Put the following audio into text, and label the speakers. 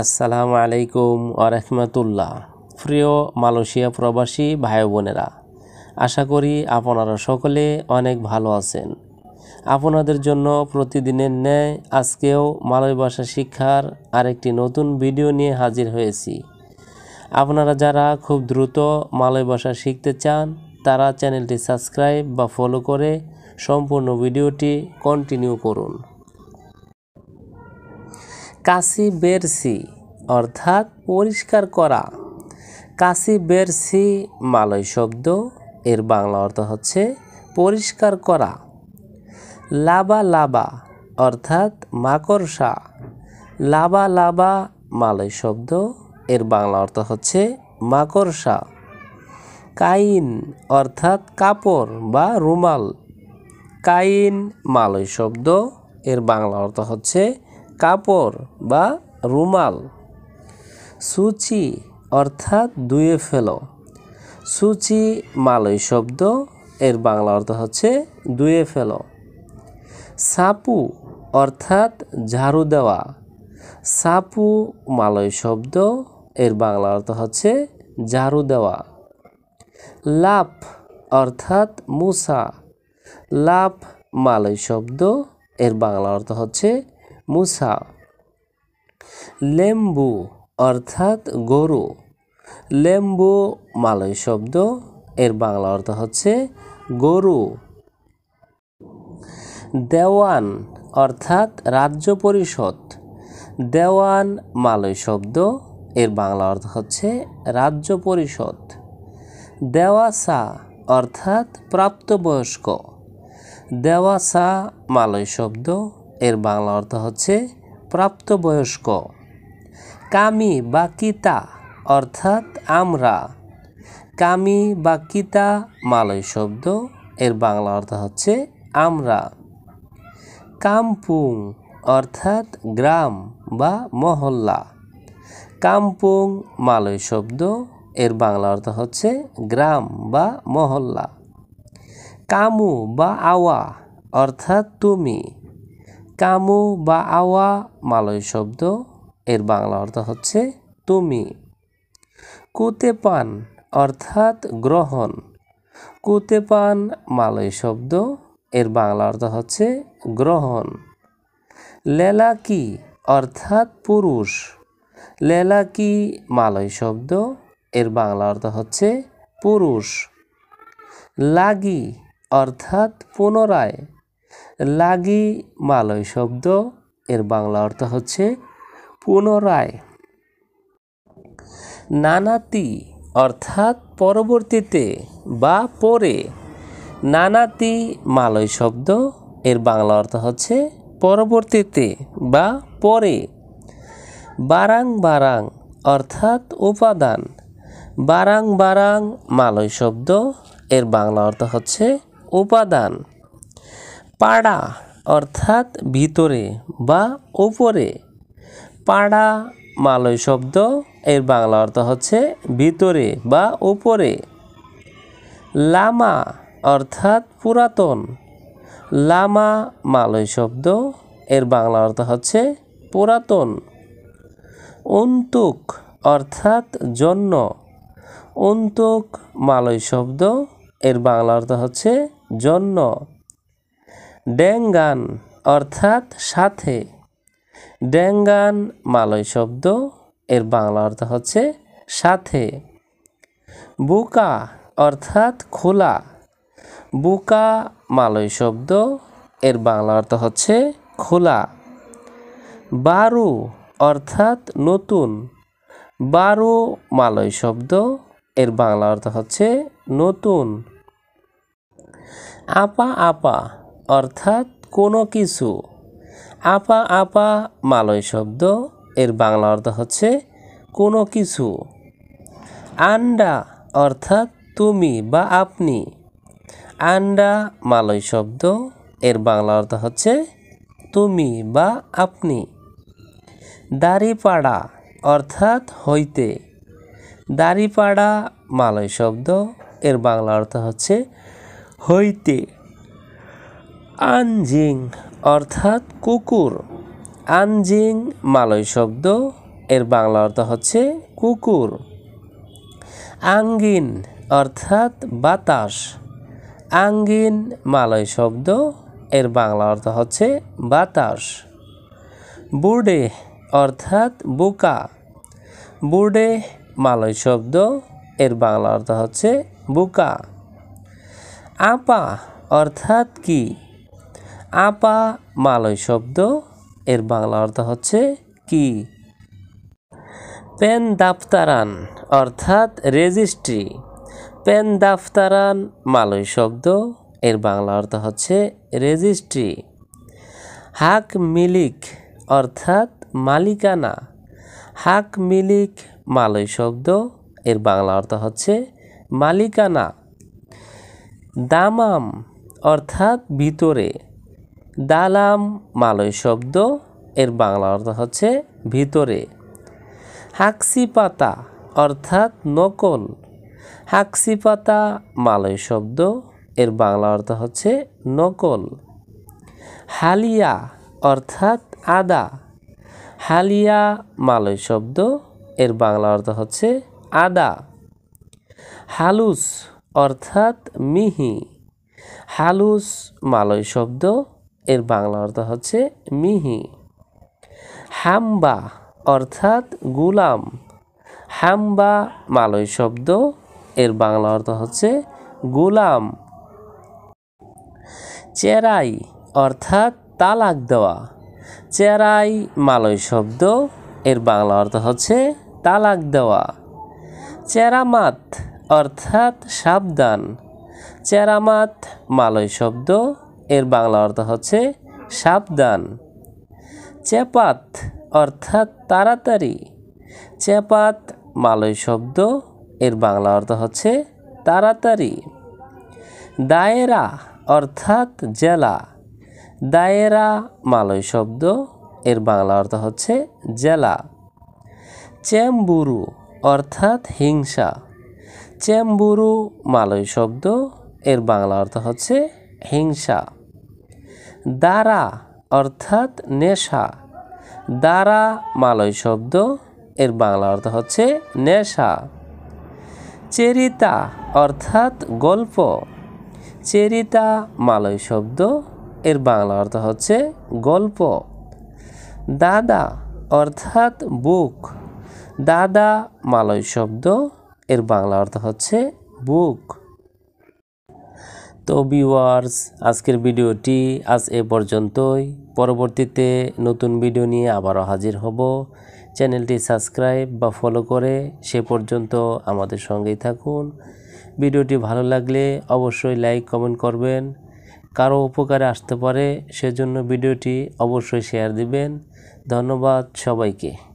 Speaker 1: আসসালামু আলাইকুম ওয়া রাহমাতুল্লাহ। প্রিয় মালয়েশিয়া প্রবাসী ভাই বোনেরা, আশা করি আপনারা সকলে অনেক ভালো আছেন। আপনাদের জন্য প্রতিদিনের ন্যায় আজকেও মালয় ভাষা শিক্ষার আরেকটি নতুন ভিডিও নিয়ে হাজির হয়েছি। আপনারা যারা খুব দ্রুত মালয় ভাষা শিখতে চান তারা চ্যানেলটি সাবস্ক্রাইব বা ফলো করে সম্পূর্ণ ভিডিওটি কন্টিনিউ করুন। কাশি বেরসি অর্থাৎ পরিষ্কার করা। কাশি বেরসি মালয় শব্দ, এর বাংলা অর্থ হচ্ছে পরিষ্কার করা। লাবা লাবা অর্থাৎ মাকড়সা। লাবা লাবা মালয় শব্দ, এর বাংলা অর্থ হচ্ছে মাকড়সা। কাইন অর্থাৎ কাপড় বা রুমাল। কাইন মালয় শব্দ, এর বাংলা অর্থ হচ্ছে কাপড় বা রুমাল। সুচি অর্থাৎ ধুয়ে ফেলো। সুচি মালয় শব্দ, এর বাংলা অর্থ হচ্ছে ধুয়ে ফেলো। সাপু অর্থাৎ ঝাড়ু দেওয়া। সাপু মালয় শব্দ, এর বাংলা অর্থ হচ্ছে ঝাড়ু দেওয়া। লাপ অর্থাৎ মুসা। লাপ মালয় শব্দ, এর বাংলা অর্থ হচ্ছে মুসা। লেম্বু অর্থাৎ গরু। লেম্বু মালয় শব্দ, এর বাংলা অর্থ হচ্ছে গরু। দেওয়ান অর্থাৎ রাজ্য পরিষদ। দেওয়ান মালয় শব্দ, এর বাংলা অর্থ হচ্ছে রাজ্য পরিষদ। দেওয়াসা অর্থাৎ প্রাপ্তবয়স্ক। দেওয়াসা মালয় শব্দ, এর বাংলা অর্থ হচ্ছে প্রাপ্তবয়স্ক। কামি বা কিতা অর্থাৎ আমরা। কামি বা কিতা মালয় শব্দ, এর বাংলা অর্থ হচ্ছে আমরা। কামপুং অর্থাৎ গ্রাম বা মহল্লা। কামপুং মালয় শব্দ, এর বাংলা অর্থ হচ্ছে গ্রাম বা মহল্লা। কামু বা আওয়া অর্থাৎ তুমি। কামু বা আওয়া মালয় শব্দ, এর বাংলা অর্থ হচ্ছে তুমি। কুতেপান অর্থাৎ গ্রহণ। কুতেপান মালয় শব্দ, এর বাংলা অর্থ হচ্ছে গ্রহণ। লেলাকি অর্থাৎ পুরুষ। লেলাকি মালয় শব্দ, এর বাংলা অর্থ হচ্ছে পুরুষ। লাগি অর্থাৎ পুনরায়। লাগি মালয় শব্দ, এর বাংলা অর্থ হচ্ছে পুনরায়। নানাতি অর্থাৎ পরবর্তীতে বা পরে। নানাতি মালয় শব্দ, এর বাংলা অর্থ হচ্ছে পরবর্তীতে বা পরে। বারাং বারাং অর্থাৎ উপাদান। বারাং বারাং মালয় শব্দ, এর বাংলা অর্থ হচ্ছে উপাদান। পাড়া অর্থাৎ ভিতরে বা উপরে। পাড়া মালয় শব্দ, এর বাংলা অর্থ হচ্ছে ভিতরে বা উপরে। লামা অর্থাৎ পুরাতন। লামা মালয় শব্দ, এর বাংলা অর্থ হচ্ছে পুরাতন। অন্তুক অর্থাৎ জন্য। অন্তুক মালয় শব্দ, এর বাংলা অর্থ হচ্ছে জন্য। ডেঙ্গান অর্থাৎ সাথে। ডেঙ্গান মালয় শব্দ, এর বাংলা অর্থ হচ্ছে সাথে। বুকা অর্থাৎ খোলা। বুকা মালয় শব্দ, এর বাংলা অর্থ হচ্ছে খোলা। বারু অর্থাৎ নতুন। বারু মালয় শব্দ, এর বাংলা অর্থ হচ্ছে নতুন। আপা আপা অর্থাৎ কোনো কিছু। আপা আপা মালয় শব্দ, এর বাংলা অর্থ হচ্ছে কোনো কিছু। আন্ডা অর্থাৎ তুমি বা আপনি। আন্ডা মালয় শব্দ, এর বাংলা অর্থ হচ্ছে তুমি বা আপনি। দাড়িপাড়া অর্থাৎ হইতে। দাড়িপাড়া মালয় শব্দ, এর বাংলা অর্থ হচ্ছে হইতে। আনজিং অর্থাৎ কুকুর। আনজিং মালয় শব্দ, এর বাংলা অর্থ হচ্ছে কুকুর। আঙ্গিন অর্থাৎ বাতাস। আঙ্গিন মালয় শব্দ, এর বাংলা অর্থ হচ্ছে বাতাস। বুড়ে অর্থাৎ বোকা। বুড়ে মালয় শব্দ, এর বাংলা অর্থ হচ্ছে বোকা। আপা অর্থাৎ কি? আপা মালয় শব্দ, এর বাংলা অর্থ হচ্ছে কি। পেন দাফতারান অর্থাৎ রেজিস্ট্রি। পেন দাফতারান মালয় শব্দ, এর বাংলা অর্থ হচ্ছে রেজিস্ট্রি। হাক মিলিক অর্থাৎ মালিকানা। হাক মিলিক মালয় শব্দ, এর বাংলা অর্থ হচ্ছে মালিকানা। দামাম অর্থাৎ ভিতরে। দালাম মালয় শব্দ, এর বাংলা অর্থ হচ্ছে ভিতরে। হাকসি পাতা অর্থাৎ নকল। হাকসি পাতা মালয় শব্দ, এর বাংলা অর্থ হচ্ছে নকল। হালিয়া অর্থাৎ আদা। হালিয়া মালয় শব্দ, এর বাংলা অর্থ হচ্ছে আদা। হালুস অর্থাৎ মিহি। হালুস মালয় শব্দ, এর বাংলা অর্থ হচ্ছে মিহি। হাম্বা অর্থাৎ গুলাম। হাম্বা মালয় শব্দ, এর বাংলা অর্থ হচ্ছে গুলাম। চেরাই অর্থাৎ তালাক দেওয়া। চেরাই মালয় শব্দ, এর বাংলা অর্থ হচ্ছে তালাক দেওয়া। চেরামাত অর্থাৎ সাবধান। চেরামাত মালয় শব্দ, এর বাংলা অর্থ হচ্ছে সাবধান। চেপাত অর্থাৎ তাড়াতাড়ি। চেপাত মালয় শব্দ, এর বাংলা অর্থ হচ্ছে তাড়াতাড়ি। দায়েরা অর্থাৎ জেলা। দায়েরা মালয় শব্দ, এর বাংলা অর্থ হচ্ছে জেলা। চেম্বুরু অর্থাৎ হিংসা। চেম্বুরু মালয় শব্দ, এর বাংলা অর্থ হচ্ছে হিংসা। দারা অর্থাৎ নেশা। দারা মালয় শব্দ, এর বাংলা অর্থ হচ্ছে নেশা। চেরিতা অর্থাৎ গল্প। চেরিতা মালয় শব্দ, এর বাংলা অর্থ হচ্ছে গল্প। দাদা অর্থাৎ বুক। দাদা মালয় শব্দ, এর বাংলা অর্থ হচ্ছে বুক। তো ভিউয়ার্স, আজকের ভিডিওটি আজ এ পর্যন্তই। পরবর্তীতে নতুন ভিডিও নিয়ে আবারও হাজির হব। চ্যানেলটি সাবস্ক্রাইব বা ফলো করে সে পর্যন্ত আমাদের সঙ্গেই থাকুন। ভিডিওটি ভালো লাগলে অবশ্যই লাইক কমেন্ট করবেন। কারো উপকারে আসতে পারে সেজন্য ভিডিওটি অবশ্যই শেয়ার দিবেন। ধন্যবাদ সবাইকে।